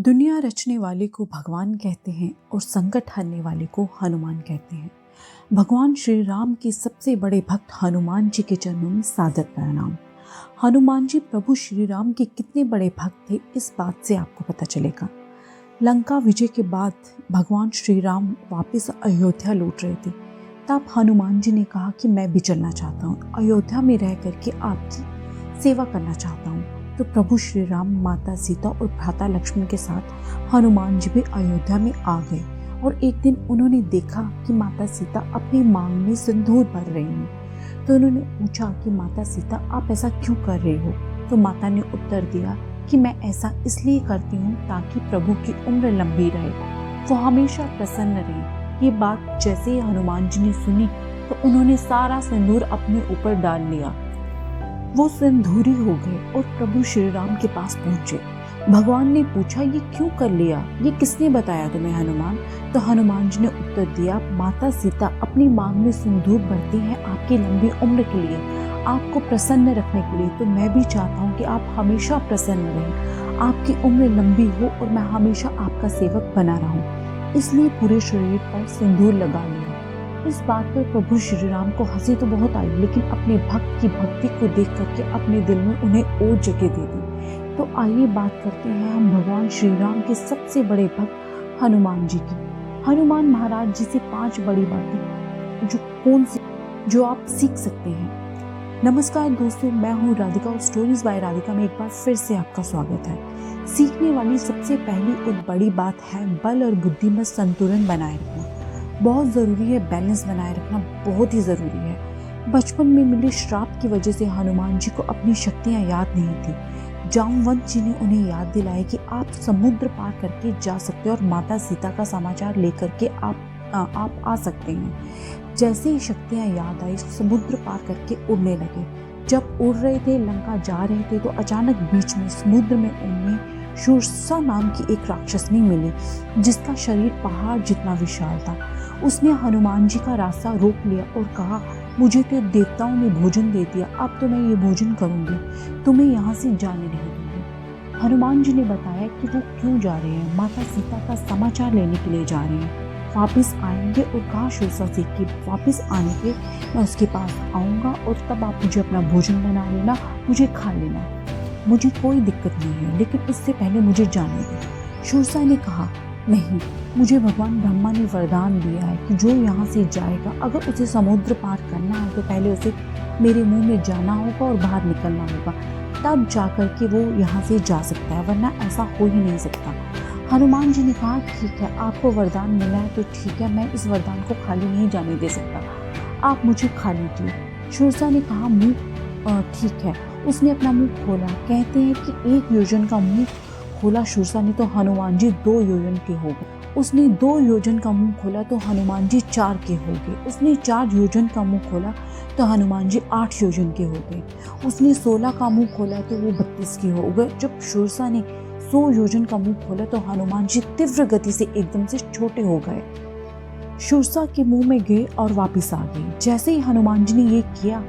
दुनिया रचने वाले को भगवान कहते हैं और संकट हरने वाले को हनुमान कहते हैं। भगवान श्री राम के सबसे बड़े भक्त हनुमान जी के चरणों में सादर प्रणाम। हनुमान जी प्रभु श्री राम के कितने बड़े भक्त थे, इस बात से आपको पता चलेगा। लंका विजय के बाद भगवान श्री राम वापस अयोध्या लौट रहे थे। तब हनुमान जी ने कहा कि मैं भी चलना चाहता हूँ, अयोध्या में रह करके आपकी सेवा करना चाहता हूँ। तो प्रभु श्री राम माता सीता और भ्राता लक्ष्मण के साथ हनुमान जी भी अयोध्या में आ गए। और एक दिन उन्होंने देखा कि माता सीता अपनी मांग में सिंदूर भर रही हैं। तो उन्होंने पूछा कि माता सीता, आप ऐसा क्यों कर रहे हो? तो माता ने उत्तर दिया कि मैं ऐसा इसलिए करती हूँ ताकि प्रभु की उम्र लंबी रहे, वो हमेशा प्रसन्न रहे। ये बात जैसे ही हनुमान जी ने सुनी तो उन्होंने सारा सिंदूर अपने ऊपर डाल लिया। वो सिंदूरी हो गए और प्रभु श्री राम के पास पहुंचे। भगवान ने पूछा, ये क्यों कर लिया? ये किसने बताया तुम्हें हनुमान? तो हनुमान जी ने उत्तर दिया, माता सीता अपनी मांग में सिंदूर भरती हैं आपकी लंबी उम्र के लिए, आपको प्रसन्न रखने के लिए। तो मैं भी चाहता हूँ कि आप हमेशा प्रसन्न रहें, आपकी उम्र लंबी हो और मैं हमेशा आपका सेवक बना रहूं, इसलिए पूरे शरीर पर सिंदूर लगा लिया। इस बात पर प्रभु श्री राम को हंसी तो बहुत आई, लेकिन अपने भक्त की भक्ति को देख करके अपने दिल में उन्हें और जगह दे दी। तो आइए बात करते हैं हम भगवान श्री राम के सबसे बड़े भक्त हनुमान जी की। हनुमान महाराज जी से 5 बड़ी बातें जो आप सीख सकते हैं। नमस्कार दोस्तों, मैं हूँ राधिका और स्टोरीज बाय राधिका में एक बार फिर से आपका स्वागत है। सीखने वाली सबसे पहली और बड़ी बात है बल और बुद्धि में संतुलन बनाए रखना। बहुत ज़रूरी है, बैलेंस बनाए रखना बहुत ही ज़रूरी है। बचपन में मिले श्राप की वजह से हनुमान जी को अपनी शक्तियाँ याद नहीं थी। जामवंत जी ने उन्हें याद दिलाया कि आप समुद्र पार करके जा सकते हैं और माता सीता का समाचार लेकर के आप आ सकते हैं। जैसे ही शक्तियाँ याद आई, समुद्र पार करके उड़ने लगे। जब उड़ रहे थे, लंका जा रहे थे, तो अचानक बीच में समुद्र में उन्हें शूरसा नाम की एक राक्षसनी मिली, जिसका शरीर पहाड़ जितना विशाल था। उसने हनुमान जी का रास्ता रोक लिया और कहा, मुझे तो देवताओं ने भोजन दे दिया, अब तो मैं ये भोजन करूंगी, तुम्हें यहाँ से जाने नहीं दूंगी। हनुमान जी ने बताया कि वो क्यों जा रहे हैं। माता सीता का समाचार लेने के लिए जा रहे हैं, वापस आएंगे। और कहा शूरसा से कि वापस आने पे मैं उसके पास आऊँगा और तब आप मुझे अपना भोजन बना लेना, मुझे खा लेना, मुझे कोई दिक्कत नहीं है, लेकिन इससे पहले मुझे जाने दो। शूरसा ने कहा, नहीं, मुझे भगवान ब्रह्मा ने वरदान दिया है कि जो यहाँ से जाएगा, अगर उसे समुद्र पार करना है तो पहले उसे मेरे मुंह में जाना होगा और बाहर निकलना होगा, तब जाकर के वो यहाँ से जा सकता है, वरना ऐसा हो ही नहीं सकता। हनुमान जी ने कहा, ठीक है, आपको वरदान मिला है तो ठीक है, मैं इस वरदान को खाली नहीं जाने दे सकता, आप मुझे खा लीजिए। शूरसा ने कहा, मुँह ठीक है। उसने अपना मुँह खोला। कहते हैं कि 1 योजन का मुँह खोला शूरसा ने तो हनुमान जी 2 योजन के हो गए। उसने 2 योजन का मुंह खोला तो हनुमान जी 4 के हो गए। उसने 4 योजन का मुंह खोला तो हनुमान जी 8 योजन के हो गए। उसने 16 का मुंह खोला तो वो 32 के हो गए। जब शूरसा ने 100 योजन का मुंह खोला तो हनुमान जी तीव्र गति से एकदम से छोटे हो गए, शूरसा के मुंह में गए और वापिस आ गए। जैसे ही हनुमान जी ने ये किया,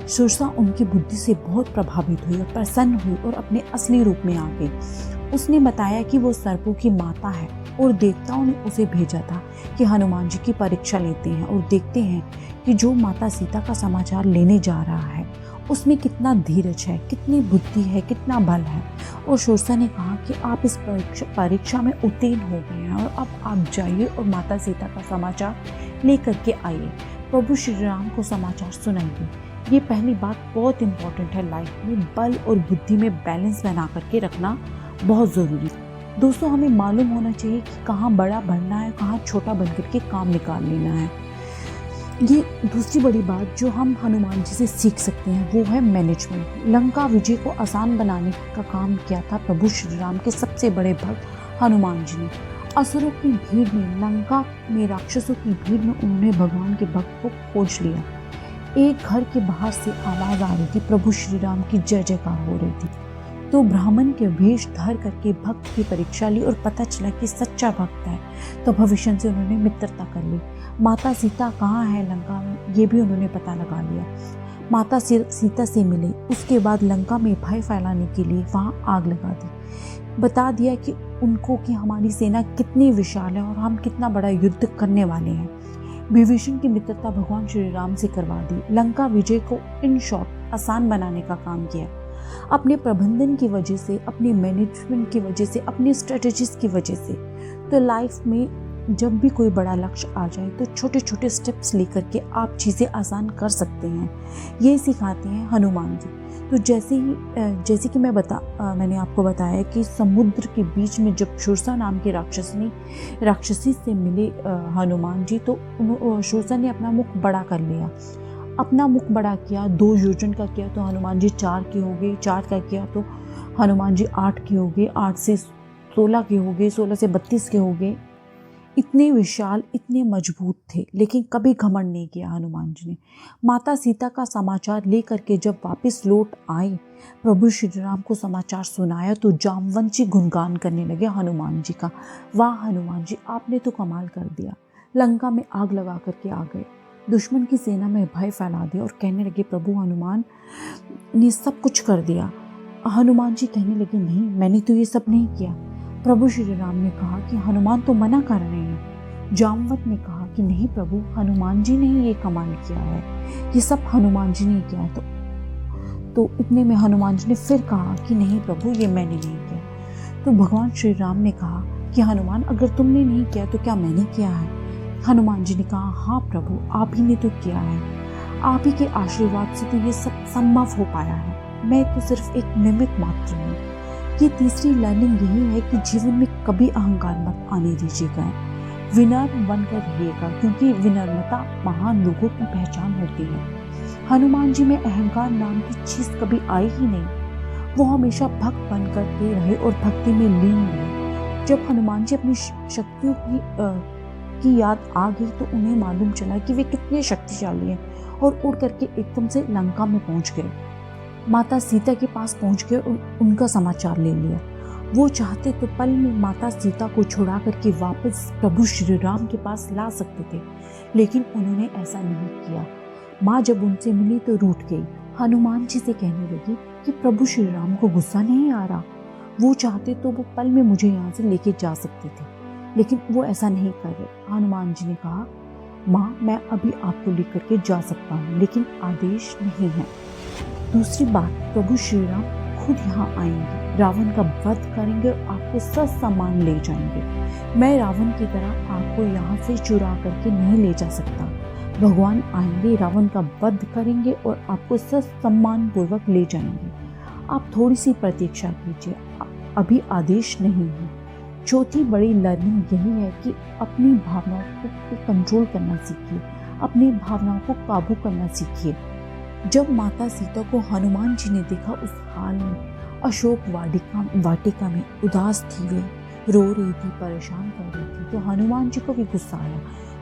शूरसा उनकी बुद्धि से बहुत प्रभावित हुई और प्रसन्न हुई और अपने असली रूप में आ गई। उसने बताया कि वो सर्पों की माता है और देवताओं ने उसे भेजा था कि हनुमान जी की परीक्षा लेते हैं और देखते हैं कि जो माता सीता का समाचार लेने जा रहा है उसमें कितना धीरज है, कितनी बुद्धि है, कितना बल है। और शूरसा ने कहा कि आप इस परीक्षा में उत्तीर्ण हो गए हैं और अब आप जाइए और माता सीता का समाचार लेकर के आइए, प्रभु श्री राम को समाचार सुनाइए। ये पहली बात बहुत इंपॉर्टेंट है लाइफ में, बल और बुद्धि में बैलेंस बना करके रखना बहुत ज़रूरी है। दोस्तों, हमें मालूम होना चाहिए कि कहाँ बड़ा बनना है, कहाँ छोटा बन करके काम निकाल लेना है। ये दूसरी बड़ी बात जो हम हनुमान जी से सीख सकते हैं वो है मैनेजमेंट। लंका विजय को आसान बनाने का काम किया था प्रभु श्री राम के सबसे बड़े भक्त हनुमान जी ने। असुरों की भीड़ में, लंका में राक्षसों की भीड़ में उन्होंने भगवान के भक्त को खोज लिया। एक घर के बाहर से आवाज आ रही थी, प्रभु श्री राम की जय जयकार हो रही थी। तो ब्राह्मण के वेश धर करके भक्त की परीक्षा ली और पता चला कि सच्चा भक्त है, तो भविष्य से उन्होंने मित्रता कर ली। माता सीता कहाँ है लंका में, ये भी उन्होंने पता लगा लिया। माता सीता से मिले, उसके बाद लंका में भय फैलाने के लिए वहाँ आग लगा दी। बता दिया कि उनको कि हमारी सेना कितनी विशाल है और हम कितना बड़ा युद्ध करने वाले हैं। विभीषण की मित्रता भगवान श्री राम से करवा दी। लंका विजय को इन शॉर्ट आसान बनाने का काम किया। अपने प्रबंधन की वजह से, अपने मैनेजमेंट की वजह से, अपनी स्ट्रेटजीज की वजह से। तो लाइफ में जब भी कोई बड़ा लक्ष्य आ जाए तो छोटे छोटे स्टेप्स लेकर के आप चीज़ें आसान कर सकते हैं। ये सिखाते हैं हनुमान जी। तो जैसे कि मैंने आपको बताया कि समुद्र के बीच में जब शूरसा नाम की राक्षसी से मिले हनुमान जी, तो शूरसा ने अपना मुख बड़ा कर लिया। अपना मुख बड़ा किया, 2 योजन का किया तो हनुमान जी 4 के हो गए, 4 का किया तो हनुमान जी 8 के हो गए, 8 से 16 के हो गए, 16 से 32 के हो गए। इतने विशाल, इतने मजबूत थे, लेकिन कभी घमंड नहीं किया हनुमान जी ने। माता सीता का समाचार लेकर के जब वापस लौट आए, प्रभु श्री राम को समाचार सुनाया तो जामवंशी गुणगान करने लगे हनुमान जी का। वाह हनुमान जी, आपने तो कमाल कर दिया। लंका में आग लगा करके आ गए, दुश्मन की सेना में भय फैला दिया और कहने लगे प्रभु हनुमान ने सब कुछ कर दिया। हनुमान जी कहने लगे नहीं, मैंने तो ये सब नहीं किया। प्रभु श्री राम ने कहा कि हनुमान तो मना कर रहे हैं। जामवंत ने कहा कि नहीं प्रभु, हनुमान जी ने ही ये कमाल किया है, ये सब हनुमान जी ने किया है। तो इतने में हनुमान जी ने फिर कहा कि नहीं प्रभु, ये मैंने नहीं किया। तो भगवान श्री राम ने कहा कि हनुमान, अगर तुमने नहीं किया तो क्या मैंने किया है? हनुमान जी ने कहा हाँ प्रभु, आप ही ने तो किया है, आप ही के आशीर्वाद से तो ये सब संभव हो पाया है। मैं तो सिर्फ एक निमित्त मात्र हूँ। ये तीसरी लर्निंग यही है कि जीवन में कभी अहंकार मत आने दीजिएगा। विनम्र बनकर रहिएगा, क्योंकि विनम्रता महान लोगों की पहचान होती है। हनुमान जी में अहंकार नाम की चीज कभी आई ही नहीं। वो हमेशा भक्त बनकर के रहे और भक्ति में लीन रहे। जब हनुमान जी अपनी शक्तियों की याद आ गई तो उन्हें मालूम चला कि वे कितने शक्तिशाली हैं और उड़ करके एकदम से लंका में पहुंच गए। माता सीता के पास पहुंच गए और उनका समाचार ले लिया। वो चाहते तो पल में माता सीता को छुड़ा करके वापस प्रभु श्री राम के पास ला सकते थे, लेकिन उन्होंने ऐसा नहीं किया। माँ जब उनसे मिली तो रूठ गई। हनुमान जी से कहने लगी कि प्रभु श्री राम को गुस्सा नहीं आ रहा, वो चाहते तो वो पल में मुझे यहाँ से लेके जा सकते थे, लेकिन वो ऐसा नहीं कर रहे। हनुमान जी ने कहा माँ, मैं अभी आपको लेकर के जा सकता हूँ, लेकिन आदेश नहीं है। दूसरी बात, प्रभु श्री राम खुद यहाँ आएंगे, रावण का वध करेंगे और आपको ससम्मान ले जाएंगे। मैं रावण की तरह आपको यहाँ से चुरा करके नहीं ले जा सकता। भगवान आएंगे, रावण का वध करेंगे और आपको ससम्मान पूर्वक ले जाएंगे। आप थोड़ी सी प्रतीक्षा कीजिए, अभी आदेश नहीं है। चौथी बड़ी लर्निंग यही है कि अपनी भावनाओं को कंट्रोल करना सीखिए, अपनी भावनाओं को काबू करना सीखिए। जब माता सीता को हनुमान जी ने देखा उस हाल में, अशोक वाटिका में उदास थी, वे रो रही थी, परेशान कर रही थी, तो हनुमान जी को भी गुस्सा आया।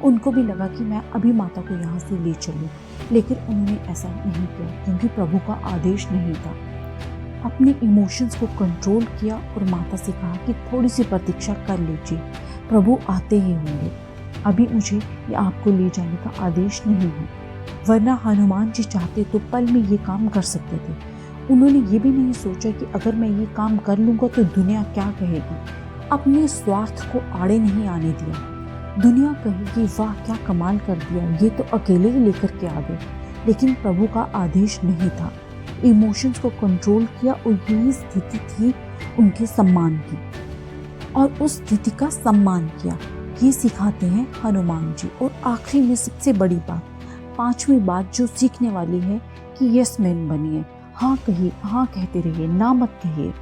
उनको भी लगा कि मैं अभी माता को यहाँ से ले चलूँ, लेकिन उन्होंने ऐसा नहीं किया क्योंकि प्रभु का आदेश नहीं था। अपने इमोशंस को कंट्रोल किया और माता से कहा कि थोड़ी सी प्रतीक्षा कर लीजिए, प्रभु आते ही होंगे, अभी मुझे आपको ले जाने का आदेश नहीं है। वरना हनुमान जी चाहते तो पल में ये काम कर सकते थे। उन्होंने ये भी नहीं सोचा कि अगर मैं ये काम कर लूँगा तो दुनिया क्या कहेगी। अपने स्वार्थ को आड़े नहीं आने दिया। दुनिया कहेगी वाह क्या कमाल कर दिया, ये तो अकेले ही लेकर के आ गए, लेकिन प्रभु का आदेश नहीं था। इमोशंस को कंट्रोल किया और यही स्थिति थी उनके सम्मान की, और उस स्थिति का सम्मान किया। ये सिखाते हैं हनुमान जी। और आखिरी में सबसे बड़ी बात, 5वीं बात जो सीखने वाली है कि यस मैन बनिए, हाँ कहिए, हाँ कहते रहिए, ना मत कहिए।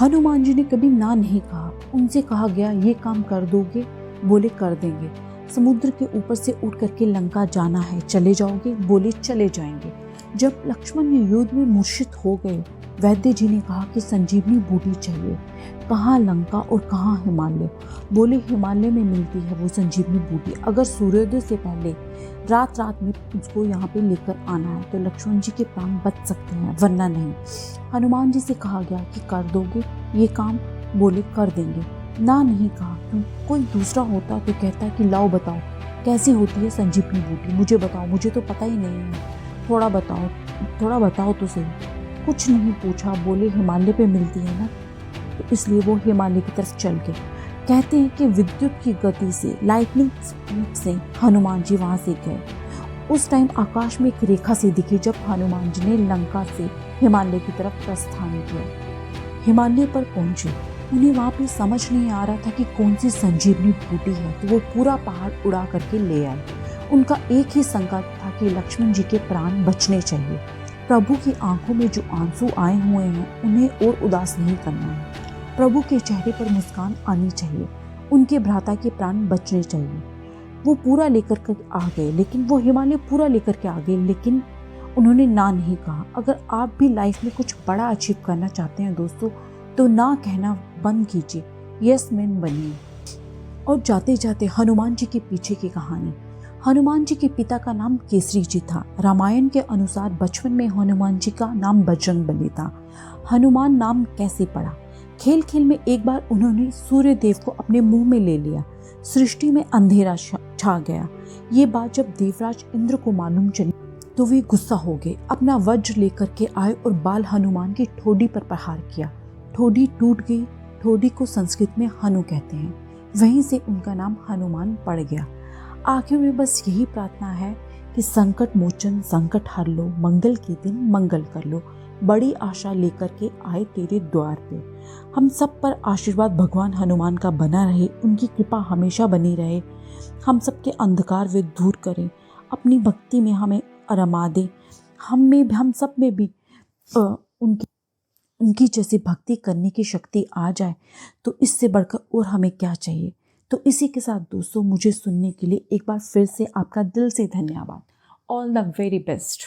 हनुमान जी ने कभी ना नहीं कहा। उनसे कहा गया ये काम कर दोगे, बोले कर देंगे। समुद्र के ऊपर से उठ करके लंका जाना है, चले जाओगे, बोले चले जाएंगे। जब लक्ष्मण युद्ध में मूर्छित हो गए, वैद्य जी ने कहा कि संजीवनी बूटी चाहिए। कहाँ लंका और कहाँ हिमालय? बोले हिमालय में मिलती है वो संजीवनी बूटी, अगर सूर्योदय से पहले रात में उसको यहाँ पे लेकर आना है तो लक्ष्मण जी के प्राण बच सकते हैं, वरना नहीं। हनुमान जी से कहा गया कि कर दोगे ये काम, बोले कर देंगे। ना नहीं कहा, क्यों? कोई दूसरा होता तो कहता कि लाओ बताओ कैसी होती है संजीवनी बूटी, मुझे बताओ, मुझे तो पता ही नहीं है, थोड़ा बताओ तो सही। कुछ नहीं पूछा, बोले हिमालय पे मिलती है ना। तो इसलिए वो हिमालय की तरफ चल गए। कहते हैं कि विद्युत की गति से, लाइटनिंग स्पीड से हनुमान जी वहाँ से गए। उस टाइम आकाश में एक रेखा सी दिखी जब हनुमान जी ने लंका से हिमालय की तरफ प्रस्थान किया। हिमालय पर पहुंचे, उन्हें वहाँ पे समझ नहीं आ रहा था कि कौन सी संजीवनी बूटी है, तो वो पूरा पहाड़ उड़ा करके ले आए। उनका एक ही संकल्प था कि लक्ष्मण जी के प्राण बचने चाहिए। प्रभु की आंखों में जो आंसू आए हुए हैं उन्हें और उदास नहीं करना है। प्रभु के चेहरे पर मुस्कान आनी चाहिए। उनके भ्राता के प्राण बचने चाहिए। वो पूरा लेकर के आ गए, लेकिन वो हिमालय पूरा लेकर के आ गए, लेकिन उन्होंने ना नहीं कहा। अगर आप भी लाइफ में कुछ बड़ा अचीव करना चाहते हैं दोस्तों, तो ना कहना बंद कीजिए, यस मैन बनिए। और जाते जाते हनुमान जी के पीछे की कहानी। हनुमान जी के पिता का नाम केसरी जी था। रामायण के अनुसार बचपन में हनुमान जी का नाम बजरंगबली था। हनुमान नाम कैसे पड़ा? खेल खेल में एक बार उन्होंने सूर्य देव को अपने मुंह में ले लिया। सृष्टि में अंधेरा छा गया। ये बात जब देवराज इंद्र को मालूम चली तो वे गुस्सा हो गए। अपना वज्र लेकर के आए और बाल हनुमान की ठोड़ी पर प्रहार किया। ठोड़ी टूट गई। ठोड़ी को संस्कृत में हनु कहते हैं। वहीं से उनका नाम हनुमान पड़ गया। आखिर में बस यही प्रार्थना है कि संकट मोचन संकट हर लो, मंगल के दिन मंगल कर लो। बड़ी आशा लेकर के आए तेरे द्वार पे। हम सब पर आशीर्वाद भगवान हनुमान का बना रहे, उनकी कृपा हमेशा बनी रहे। हम सबके अंधकार वे दूर करें, अपनी भक्ति में हमें रमा दे। हम सब में भी उनकी जैसी भक्ति करने की शक्ति आ जाए, तो इससे बढ़कर और हमें क्या चाहिए। तो इसी के साथ दोस्तों, मुझे सुनने के लिए एक बार फिर से आपका दिल से धन्यवाद। All the very best.